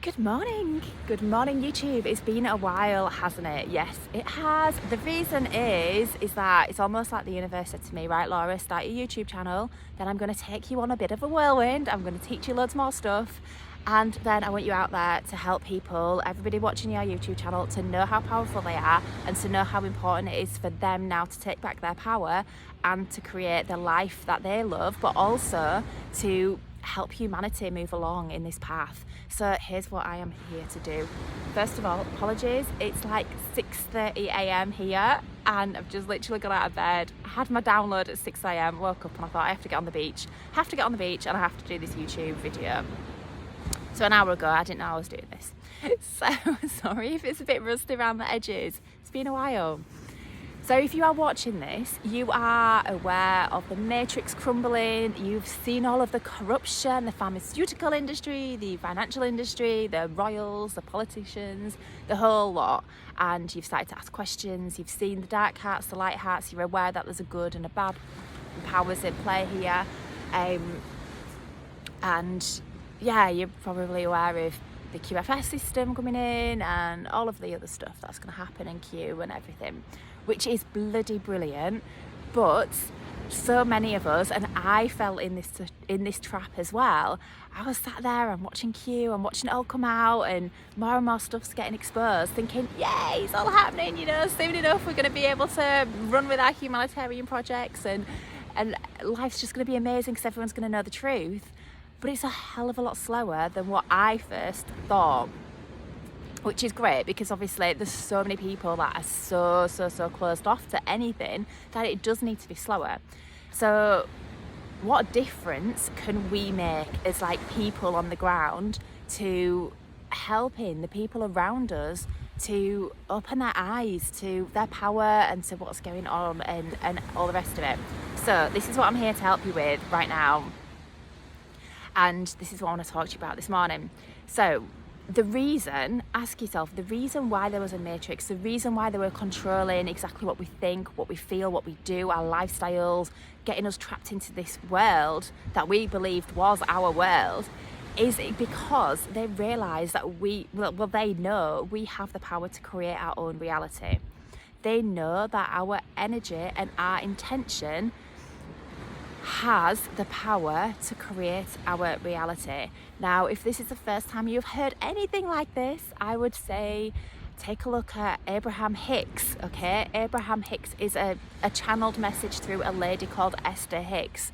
Good morning YouTube. It's been a while, hasn't it? Yes, it has. The reason is that it's almost like the universe said to me, right Laura, start your YouTube channel, then I'm going to take you on a bit of a whirlwind, I'm going to teach you loads more stuff, and then I want you out there to help people, everybody watching your YouTube channel, to know how powerful they are and to know how important it is for them now to take back their power and to create the life that they love, but also to help humanity move along in this path. So here's what I am here to do. First of all, apologies, it's like 6:30 a.m. here and I've just literally got out of bed. I had my download at 6 a.m, woke up and I thought I have to get on the beach. I have to get on the beach and I have to do this YouTube video. So an hour ago, I didn't know I was doing this. So sorry if it's a bit rusty around the edges. It's been a while. So if you are watching this, you are aware of the matrix crumbling, you've seen all of the corruption, the pharmaceutical industry, the financial industry, the royals, the politicians, the whole lot. And you've started to ask questions, you've seen the dark hearts, the light hearts, you're aware that there's a good and a bad powers in play here. And yeah, you're probably aware of the QFS system coming in and all of the other stuff that's going to happen in Q and everything, which is bloody brilliant. But so many of us, and I fell in this trap as well, I was sat there and watching Q and watching it all come out and more stuff's getting exposed, thinking, yay, it's all happening, you know, soon enough we're going to be able to run with our humanitarian projects and life's just going to be amazing because everyone's going to know the truth. But it's a hell of a lot slower than what I first thought, which is great because obviously there's so many people that are so closed off to anything that it does need to be slower. So what difference can we make as like people on the ground to helping the people around us to open their eyes to their power and to what's going on and all the rest of it? So this is what I'm here to help you with right now. And this is what I want to talk to you about this morning. So the reason, ask yourself, the reason why there was a matrix, the reason why they were controlling exactly what we think, what we feel, what we do, our lifestyles, getting us trapped into this world that we believed was our world, is because they realised that they know we have the power to create our own reality. They know that our energy and our intention has the power to create our reality. Now, if this is the first time you've heard anything like this, I would say take a look at Abraham Hicks, okay? Abraham Hicks is a channeled message through a lady called Esther Hicks.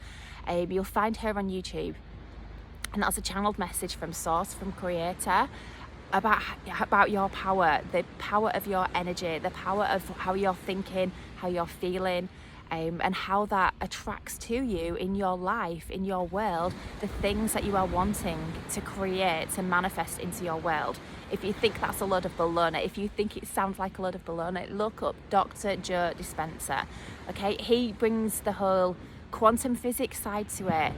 You'll find her on YouTube. And that's a channeled message from Source, from Creator, about your power, the power of your energy, the power of how you're thinking, how you're feeling, and how that attracts to you in your life, in your world, the things that you are wanting to create, to manifest into your world. If you think that's a load of baloney, if you think it sounds like a load of baloney, look up Dr. Joe Dispenza. Okay, he brings the whole quantum physics side to it,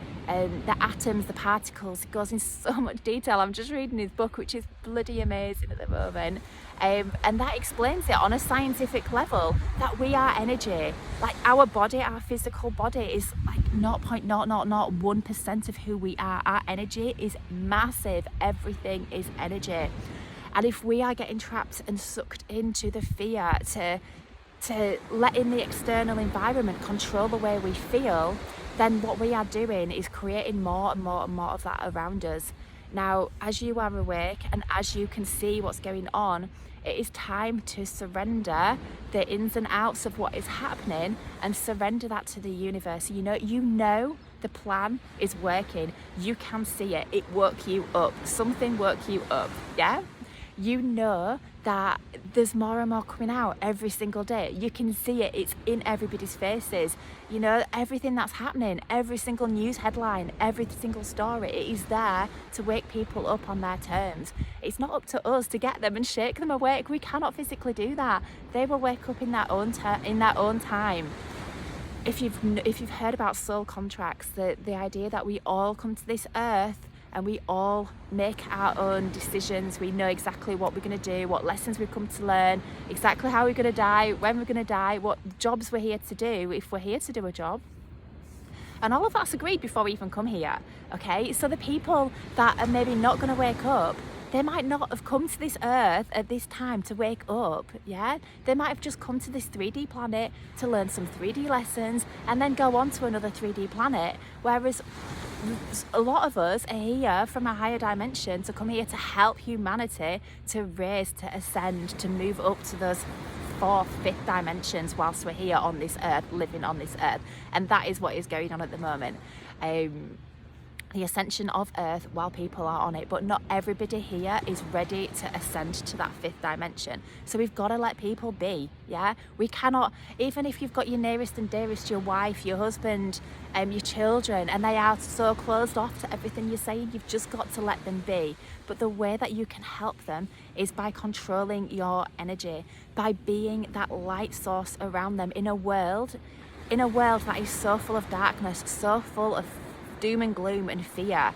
the atoms, the particles. It goes in so much detail. I'm just reading his book, which is bloody amazing at the moment, and that explains it on a scientific level, that we are energy. Like our body, our physical body is like 0.0001% of who we are. Our energy is massive. Everything is energy. And if we are getting trapped and sucked into the fear to letting the external environment control the way we feel, then what we are doing is creating more and more and more of that around us. Now, as you are awake and as you can see what's going on, it is time to surrender the ins and outs of what is happening and surrender that to the universe. You know the plan is working. You can see it. It woke you up. Something woke you up, yeah? You know that there's more and more coming out every single day. You can see it. It's in everybody's faces. You know, everything that's happening, every single news headline, every single story, it is there to wake people up on their terms. It's not up to us to get them and shake them awake. We cannot physically do that. They will wake up in their own time. If you've heard about soul contracts, the idea that we all come to this earth and we all make our own decisions. We know exactly what we're going to do, what lessons we've come to learn, exactly how we're going to die, when we're going to die, what jobs we're here to do, if we're here to do a job. And all of that's agreed before we even come here, okay? So the people that are maybe not going to wake up, They might not have come to this earth at this time to wake up, yeah? They might have just come to this 3D planet to learn some 3D lessons and then go on to another 3D planet. Whereas a lot of us are here from a higher dimension to come here to help humanity to raise, to ascend, to move up to those fourth, fifth dimensions whilst we're here on this earth, living on this earth. And that is what is going on at the moment. The ascension of earth while people are on it, but not everybody here is ready to ascend to that fifth dimension. So we've got to let people be, yeah? We cannot, even if you've got your nearest and dearest, your wife, your husband, your children, and they are so closed off to everything you're saying, you've just got to let them be. But the way that you can help them is by controlling your energy, by being that light source around them in a world that is so full of darkness, so full of doom and gloom and fear.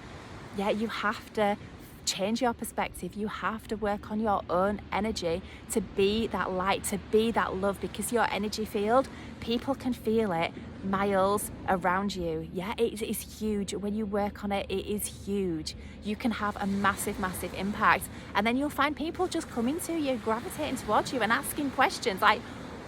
Yeah, you have to change your perspective. You have to work on your own energy to be that light, to be that love, because your energy field, people can feel it miles around you. Yeah, it is huge. When you work on it, it is huge. You can have a massive impact, and then you'll find people just coming to you, gravitating towards you and asking questions like,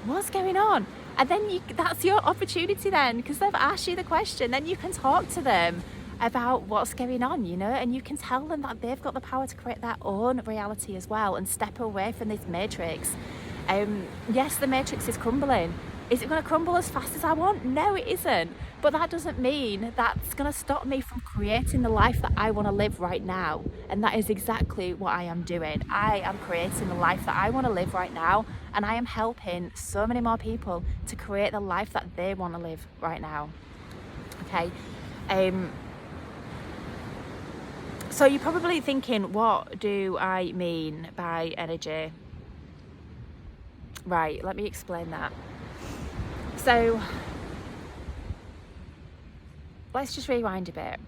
what's going on? And then that's your opportunity then, because they've asked you the question, then you can talk to them about what's going on, you know, and you can tell them that they've got the power to create their own reality as well and step away from this matrix. Yes, the matrix is crumbling. Is it going to crumble as fast as I want? No, it isn't. But that doesn't mean that's going to stop me from creating the life that I want to live right now. And that is exactly what I am doing. I am creating the life that I want to live right now. And I am helping so many more people to create the life that they want to live right now. Okay. So you're probably thinking, what do I mean by energy? Right, let me explain that. So let's just rewind a bit.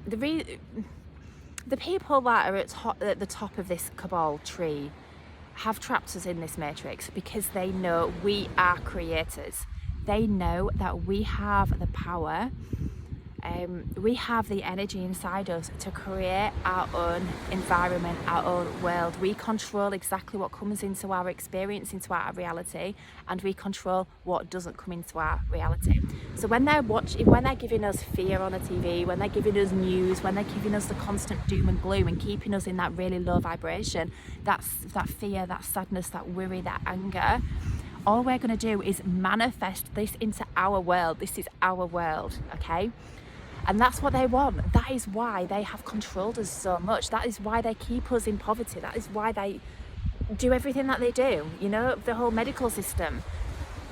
The people that are at the top of this cabal tree have trapped us in this matrix because they know we are creators. They know that we have the power, we have the energy inside us to create our own environment, our own world. We control exactly what comes into our experience, into our reality, and we control what doesn't come into our reality. So when they're giving us fear on the TV, when they're giving us news, when they're giving us the constant doom and gloom and keeping us in that really low vibration, that fear, that sadness, that worry, that anger, all we're going to do is manifest this into our world. This is our world, okay? And that's what they want. That is why they have controlled us so much. That is why they keep us in poverty. That is why they do everything that they do. You know, the whole medical system.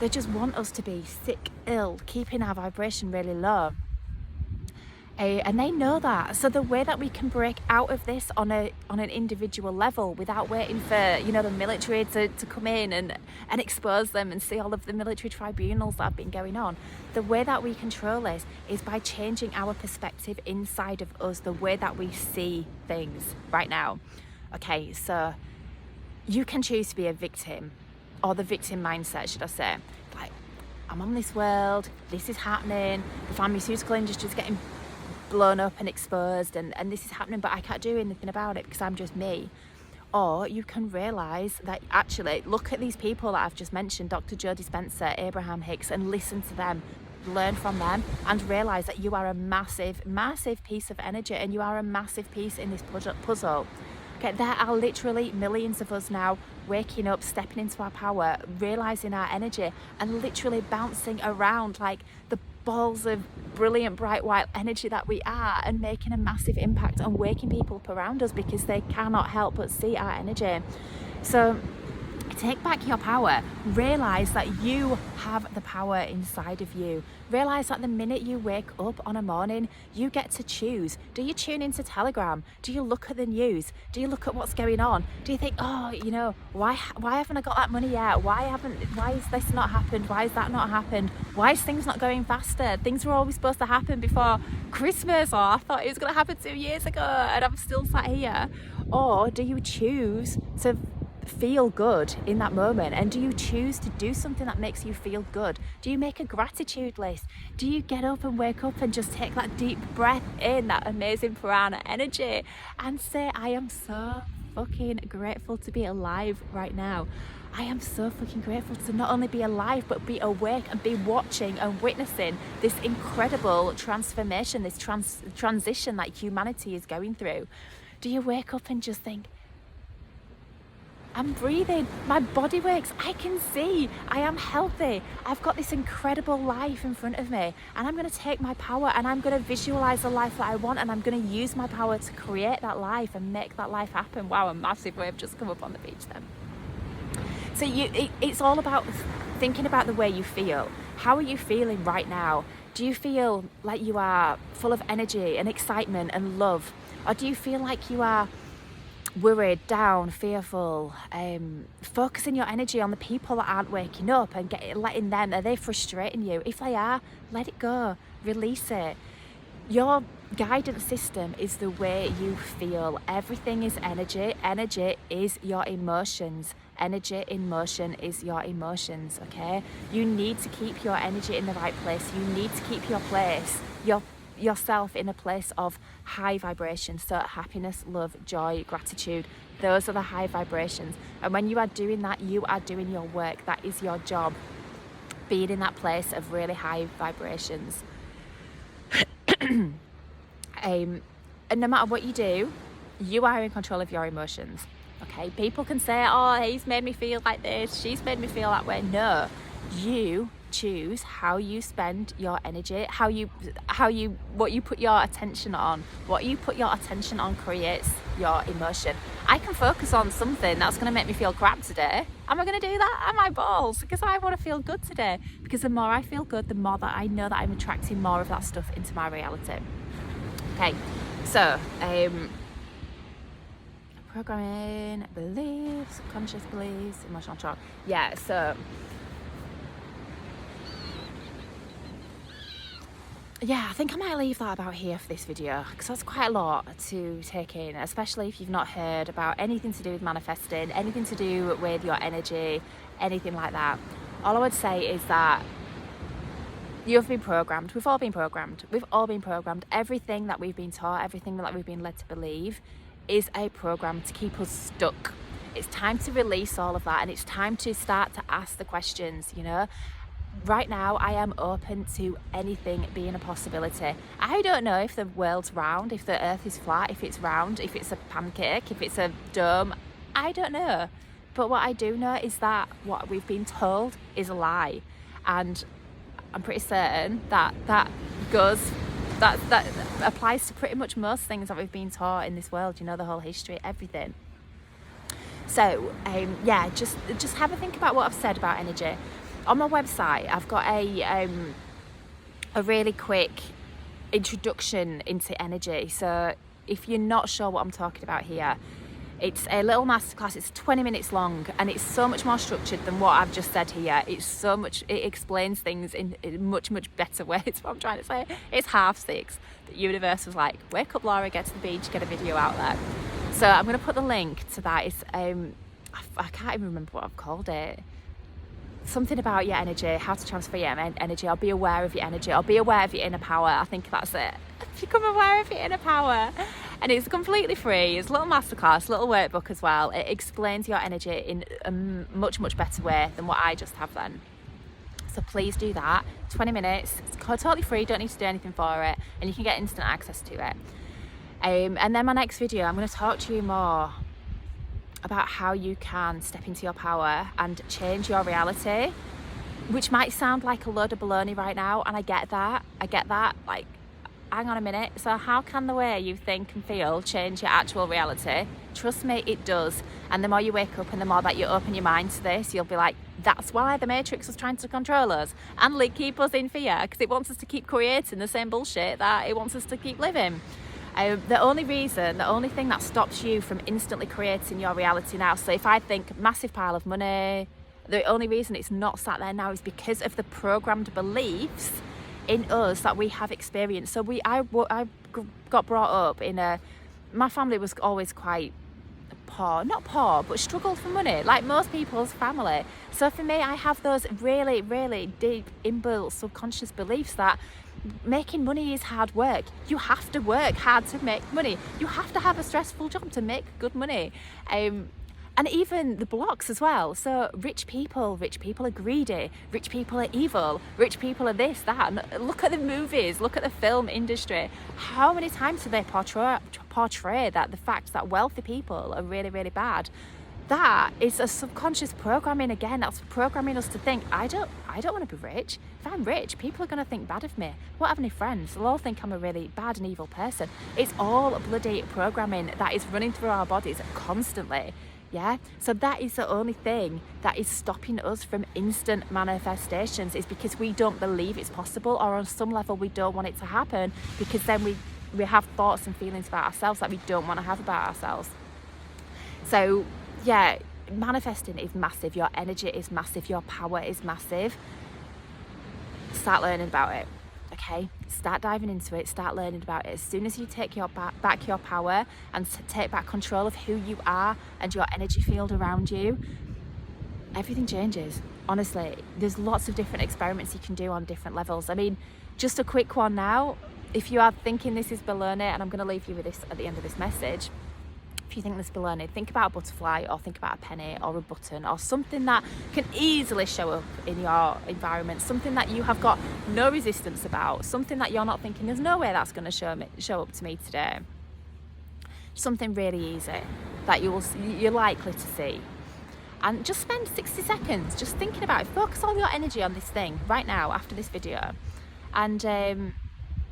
They just want us to be sick, ill, keeping our vibration really low. And they know that. So the way that we can break out of this on an individual level without waiting for, you know, the military to come in and expose them and see all of the military tribunals that have been going on, the way that we control this is by changing our perspective inside of us, the way that we see things right now. Okay, so you can choose to be a victim, or the victim mindset, should I say. Like, I'm on this world, this is happening, the pharmaceutical industry is getting blown up and exposed, and this is happening, but I can't do anything about it because I'm just me. Or you can realise that actually, look at these people that I've just mentioned, Dr. Joe Dispenza, Abraham Hicks, and listen to them, learn from them, and realise that you are a massive piece of energy, and you are a massive piece in this puzzle. Okay, there are literally millions of us now waking up, stepping into our power, realising our energy, and literally bouncing around like the balls of brilliant bright white energy that we are, and making a massive impact on waking people up around us because they cannot help but see our energy. So take back your power. Realise that you have the power inside of you. Realise that the minute you wake up on a morning, you get to choose. Do you tune into Telegram? Do you look at the news? Do you look at what's going on? Do you think, oh, you know, why haven't I got that money yet? Why is this not happened? Why is that not happened? Why is things not going faster? Things were always supposed to happen before Christmas, or I thought it was going to happen 2 years ago and I'm still sat here. Or do you choose to feel good in that moment? And do you choose to do something that makes you feel good? Do you make a gratitude list? Do you get up and wake up and just take that deep breath in, that amazing prana energy, and say, I am so fucking grateful to be alive right now. I am so fucking grateful to not only be alive, but be awake and be watching and witnessing this incredible transformation, this transition that humanity is going through. Do you wake up and just think, I'm breathing, my body works, I can see, I am healthy, I've got this incredible life in front of me, and I'm going to take my power and I'm going to visualize the life that I want, and I'm going to use my power to create that life and make that life happen. Wow, a massive wave just come up on the beach then. So it's all about thinking about the way you feel. How are you feeling right now? Do you feel like you are full of energy and excitement and love? Or do you feel like you are worried, down, fearful, focusing your energy on the people that aren't waking up and letting them, are they frustrating you? If they are, let it go, release it. Your guidance system is the way you feel. Everything is energy. Energy is your emotions. Energy in motion is your emotions, okay? You need to keep your energy in the right place. You need to keep yourself in a place of high vibration. So happiness, love, joy, gratitude, those are the high vibrations. And when you are doing that, you are doing your work. That is your job, being in that place of really high vibrations. And no matter what you do, you are in control of your emotions. Okay, people can say, oh, he's made me feel like this, she's made me feel that way. No, you choose how you spend your energy, what you put your attention on. What you put your attention on creates your emotion. I can focus on something that's going to make me feel crap today. Am I going to do that? Am I balls? Because I want to feel good today. Because the more I feel good, the more that I know that I'm attracting more of that stuff into my reality. Okay, so programming, beliefs, subconscious beliefs, emotional trauma. Yeah, so yeah, I think I might leave that about here for this video, because that's quite a lot to take in, especially if you've not heard about anything to do with manifesting, anything to do with your energy, anything like that. All I would say is that you've been programmed. We've all been programmed. We've all been programmed. Everything that we've been taught, everything that we've been led to believe is a program to keep us stuck. It's time to release all of that, and it's time to start to ask the questions, you know. Right now, I am open to anything being a possibility. I don't know if the world's round, if the earth is flat, if it's round, if it's a pancake, if it's a dome. I don't know. But what I do know is that what we've been told is a lie. And I'm pretty certain that that applies to pretty much most things that we've been taught in this world, you know, the whole history, everything. So, yeah, just have a think about what I've said about energy. On my website, I've got a really quick introduction into energy. So if you're not sure what I'm talking about here, it's a little masterclass. It's 20 minutes long, and it's so much more structured than what I've just said here. It explains things in much, much better ways. What I'm trying to say. It's 6:30. The universe was like, wake up, Laura, get to the beach, get a video out there. So I'm going to put the link to that. It's I can't even remember what I've called it. Something about your energy, how to transfer your energy, or be aware of your energy, or be aware of your inner power. I think that's it. Become aware of your inner power. And it's completely free. It's a little masterclass, little workbook as well. It explains your energy in a much, much better way than what I just have then. So please do that. 20 minutes. It's totally free. Don't need to do anything for it. And you can get instant access to it. And then my next video, I'm going to talk to you more about how you can step into your power and change your reality, which might sound like a load of baloney right now, and I get that, like, hang on a minute, so how can the way you think and feel change your actual reality? Trust me, it does. And the more you wake up and the more that you open your mind to this, you'll be like, that's why the Matrix was trying to control us and keep us in fear, because it wants us to keep creating the same bullshit that it wants us to keep living. The only thing that stops you from instantly creating your reality now, so if I think massive pile of money, the only reason it's not sat there now is because of the programmed beliefs in us that we have experienced. So I got brought up in my family was always quite poor, not poor, but struggled for money, like most people's family. So for me, I have those really, really deep inbuilt subconscious beliefs that Making money is hard work. You have to work hard to make money. You have to have a stressful job to make good money. And even the blocks as well. So rich people are greedy, rich people are evil, rich people are this, that. And look at the movies, look at the film industry. How many times do they portray that the fact that wealthy people are really, really bad? That is a subconscious programming again. That's programming us to think, I don't want to be rich. If I'm rich, people are going to think bad of me. I won't have any friends. They'll all think I'm a really bad and evil person. It's all bloody programming that is running through our bodies constantly. Yeah, so that is the only thing that is stopping us from instant manifestations, is because we don't believe it's possible, or on some level we don't want it to happen, because then we have thoughts and feelings about ourselves that we don't want to have about ourselves. So yeah, manifesting is massive. Your energy is massive. Your power is massive. Start learning about it. Okay, start diving into it, start learning about it. As soon as you take your back your power and take back control of who you are and your energy field around you, everything changes. Honestly, there's lots of different experiments you can do on different levels. I mean, just a quick one now. If you are thinking this is baloney, and I'm going to leave you with this at the end of this message, if you think this is baloney, think about a butterfly, or think about a penny, or a button, or something that can easily show up in your environment, something that you have got no resistance about, something that you're not thinking, there's no way that's going to show up to me today. Something really easy that you're likely to see. And just spend 60 seconds just thinking about it. Focus all your energy on this thing right now after this video. And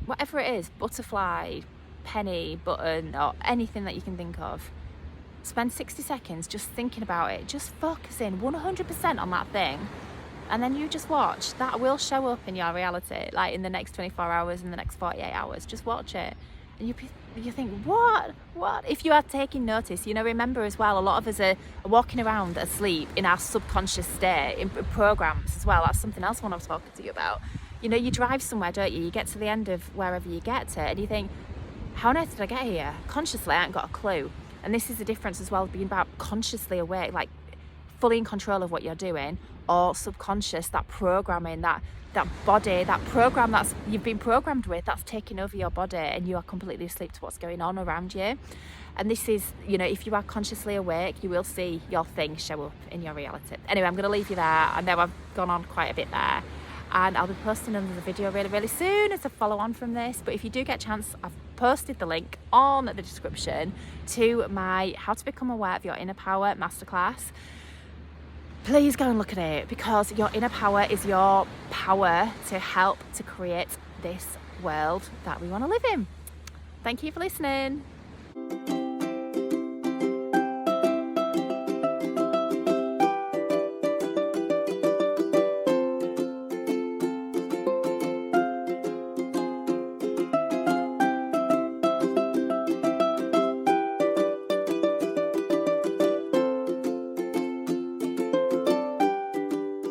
whatever it is, butterfly, penny, button, or anything that you can think of, spend 60 seconds just thinking about it, just focusing 100% on that thing, and then you just watch. That will show up in your reality, like in the next 24 hours, in the next 48 hours. Just watch it, and you think, what if you are taking notice? Remember as well, a lot of us are walking around asleep in our subconscious state, in programs as well. That's something else I want to talk to you about. You drive somewhere, don't you? You get to the end of wherever you get to, and you think, how on earth did I get here? Consciously, I ain't got a clue. And this is the difference as well, being about consciously awake, like fully in control of what you're doing, or subconscious, that programming, that body, that program that's you've been programmed with, that's taking over your body, and you are completely asleep to what's going on around you. And this is, if you are consciously awake, you will see your thing show up in your reality. Anyway, I'm going to leave you there. I know I've gone on quite a bit there, and I'll be posting another video really, really soon as a follow on from this. But if you do get a chance, I've posted the link on the description to my How to Become Aware of Your Inner Power masterclass. Please go and look at it, because your inner power is your power to help to create this world that we want to live in. Thank you for listening.